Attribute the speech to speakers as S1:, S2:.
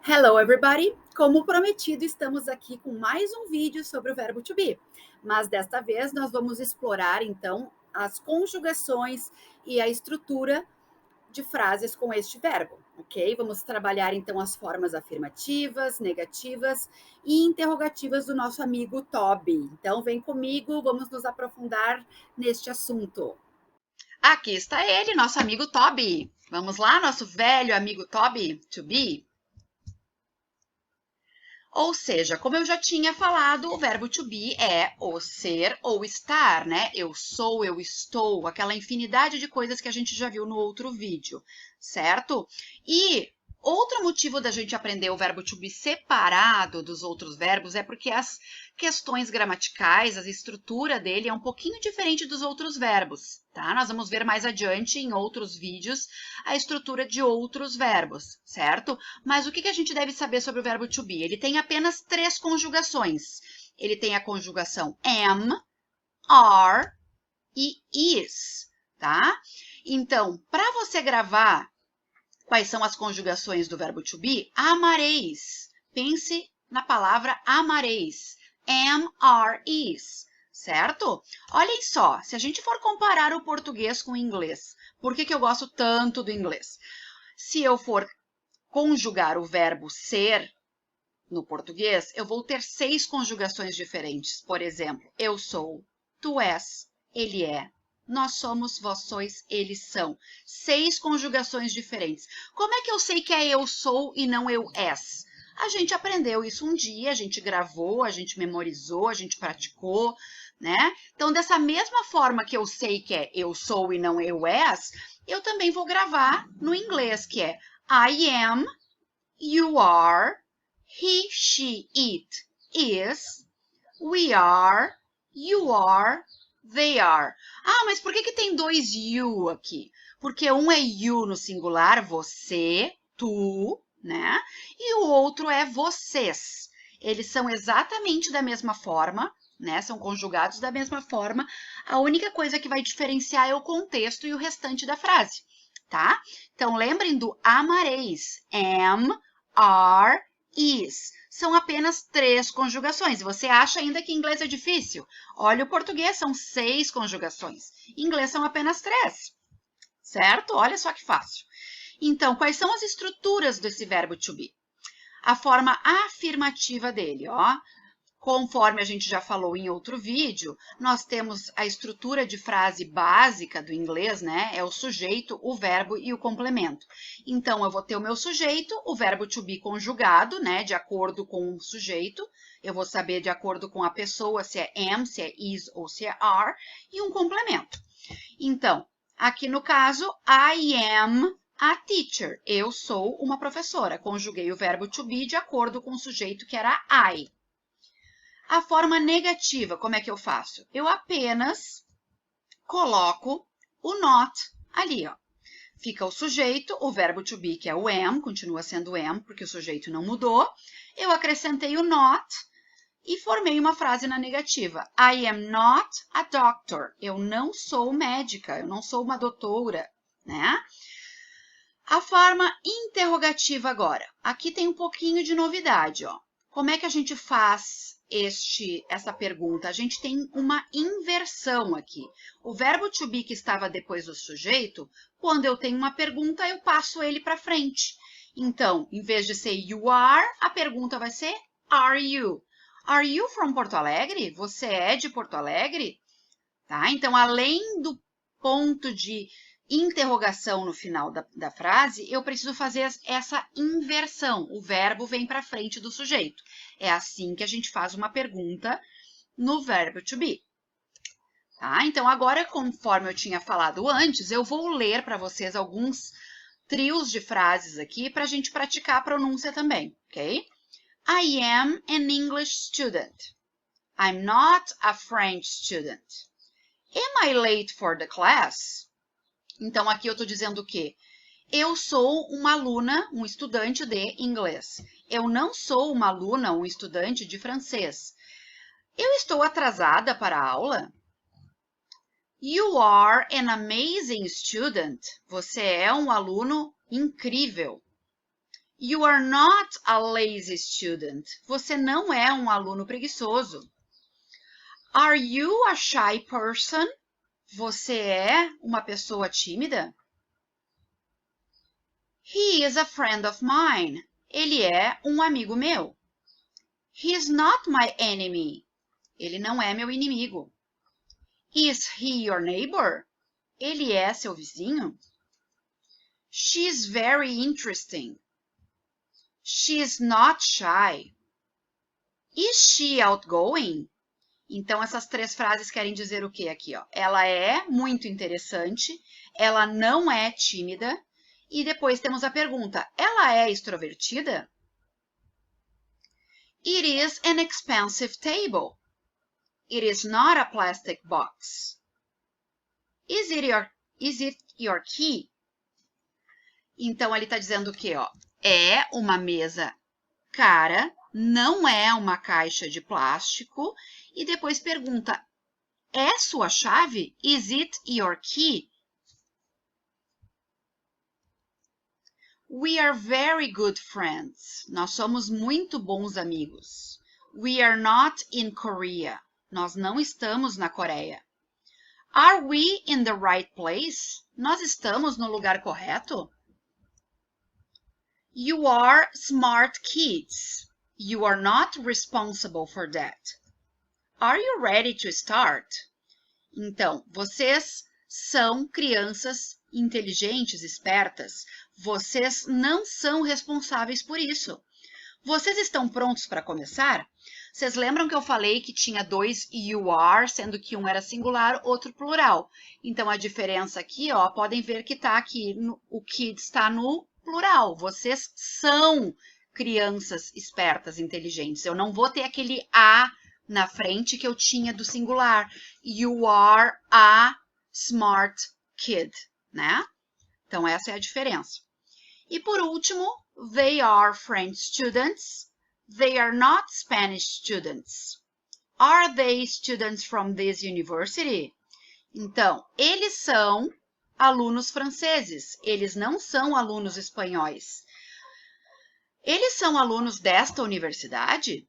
S1: Hello, everybody! Como prometido, estamos aqui com mais um vídeo sobre o verbo to be. Mas desta vez nós vamos explorar, então, as conjugações e a estrutura de frases com este verbo, ok? Vamos trabalhar, então, as formas afirmativas, negativas e interrogativas do nosso amigo Toby. Então, vem comigo, vamos nos aprofundar neste assunto.
S2: Aqui está ele, nosso amigo Toby. Vamos lá, nosso velho amigo Toby, to be. Ou seja, como eu já tinha falado, o verbo to be é o ser ou estar, né? Eu sou, eu estou, aquela infinidade de coisas que a gente já viu no outro vídeo, certo? E outro motivo da gente aprender o verbo to be separado dos outros verbos é porque as questões gramaticais, a estrutura dele é um pouquinho diferente dos outros verbos, tá? Nós vamos ver mais adiante em outros vídeos a estrutura de outros verbos, certo? Mas o que a gente deve saber sobre o verbo to be? Ele tem apenas 3 conjugações. Ele tem a conjugação am, are e is, tá? Então, para você gravar quais são as conjugações do verbo to be, amareis. Pense na palavra amareis. Am, are, is, certo? Olhem só, se a gente for comparar o português com o inglês, por que eu gosto tanto do inglês? Se eu for conjugar o verbo ser no português, eu vou ter 6 conjugações diferentes. Por exemplo, eu sou, tu és, ele é, nós somos, vós sois, eles são. 6 conjugações diferentes. Como é que eu sei que é eu sou e não eu és? A gente aprendeu isso um dia, a gente gravou, a gente memorizou, a gente praticou, né? Então, dessa mesma forma que eu sei que é eu sou e não eu és, eu também vou gravar no inglês, que é I am, you are, he, she, it, is, we are, you are, they are. Ah, mas por que tem 2 you aqui? Porque um é you no singular, você, tu, né? E o outro é vocês. Eles são exatamente da mesma forma, né? São conjugados da mesma forma. A única coisa que vai diferenciar é o contexto e o restante da frase, tá? Então, lembrem do amareis. Am, are, is. São apenas 3 conjugações. Você acha ainda que inglês é difícil? Olha o português, são 6 conjugações. Em inglês são apenas 3, certo? Olha só que fácil. Então, quais são as estruturas desse verbo to be? A forma afirmativa dele, ó. Conforme a gente já falou em outro vídeo, nós temos a estrutura de frase básica do inglês, né? É o sujeito, o verbo e o complemento. Então, eu vou ter o meu sujeito, o verbo to be conjugado, né? De acordo com o sujeito. Eu vou saber de acordo com a pessoa se é am, se é is ou se é are. E um complemento. Então, aqui no caso, I am a teacher. Eu sou uma professora. Conjuguei o verbo to be de acordo com o sujeito que era I. A forma negativa, como é que eu faço? Eu apenas coloco o not ali, ó. Fica o sujeito, o verbo to be, que é o am, continua sendo am, porque o sujeito não mudou. Eu acrescentei o not e formei uma frase na negativa. I am not a doctor. Eu não sou médica, eu não sou uma doutora, né? A forma interrogativa agora. Aqui tem um pouquinho de novidade, ó. Como é que a gente faz essa pergunta? A gente tem uma inversão aqui. O verbo to be que estava depois do sujeito, quando eu tenho uma pergunta, eu passo ele para frente. Então, em vez de ser you are, a pergunta vai ser are you? Are you from Porto Alegre? Você é de Porto Alegre? Tá? Então, além do ponto de interrogação no final da frase, eu preciso fazer essa inversão. O verbo vem para frente do sujeito. É assim que a gente faz uma pergunta no verbo to be. Tá? Então, agora, conforme eu tinha falado antes, eu vou ler para vocês alguns trios de frases aqui para a gente praticar a pronúncia também, ok? I am an English student. I'm not a French student. Am I late for the class? Então, aqui eu estou dizendo o quê? Eu sou uma aluna, um estudante de inglês. Eu não sou uma aluna, um estudante de francês. Eu estou atrasada para a aula? You are an amazing student. Você é um aluno incrível. You are not a lazy student. Você não é um aluno preguiçoso. Are you a shy person? Você é uma pessoa tímida? He is a friend of mine. Ele é um amigo meu. He is not my enemy. Ele não é meu inimigo. Is he your neighbor? Ele é seu vizinho? She is very interesting. She is not shy. Is she outgoing? Então, essas três frases querem dizer o que aqui? Ó? Ela é muito interessante, ela não é tímida, e depois temos a pergunta, ela é extrovertida? It is an expensive table. It is not a plastic box. Is it your key? Então, ele está dizendo o quê? Ó? É uma mesa cara, não é uma caixa de plástico, e depois pergunta, é sua chave? Is it your key? We are very good friends. Nós somos muito bons amigos. We are not in Korea. Nós não estamos na Coreia. Are we in the right place? Nós estamos no lugar correto? You are smart kids. You are not responsible for that. Are you ready to start? Então, vocês são crianças inteligentes, espertas. Vocês não são responsáveis por isso. Vocês estão prontos para começar? Vocês lembram que eu falei que tinha dois you are, sendo que um era singular, outro plural. Então, a diferença aqui, ó, podem ver que está aqui, o kids está no plural. Vocês são crianças espertas, inteligentes. Eu não vou ter aquele a na frente que eu tinha do singular. You are a smart kid, né? Então, essa é a diferença. E por último, they are French students. They are not Spanish students. Are they students from this university? Então, eles são alunos franceses. Eles não são alunos espanhóis. Eles são alunos desta universidade?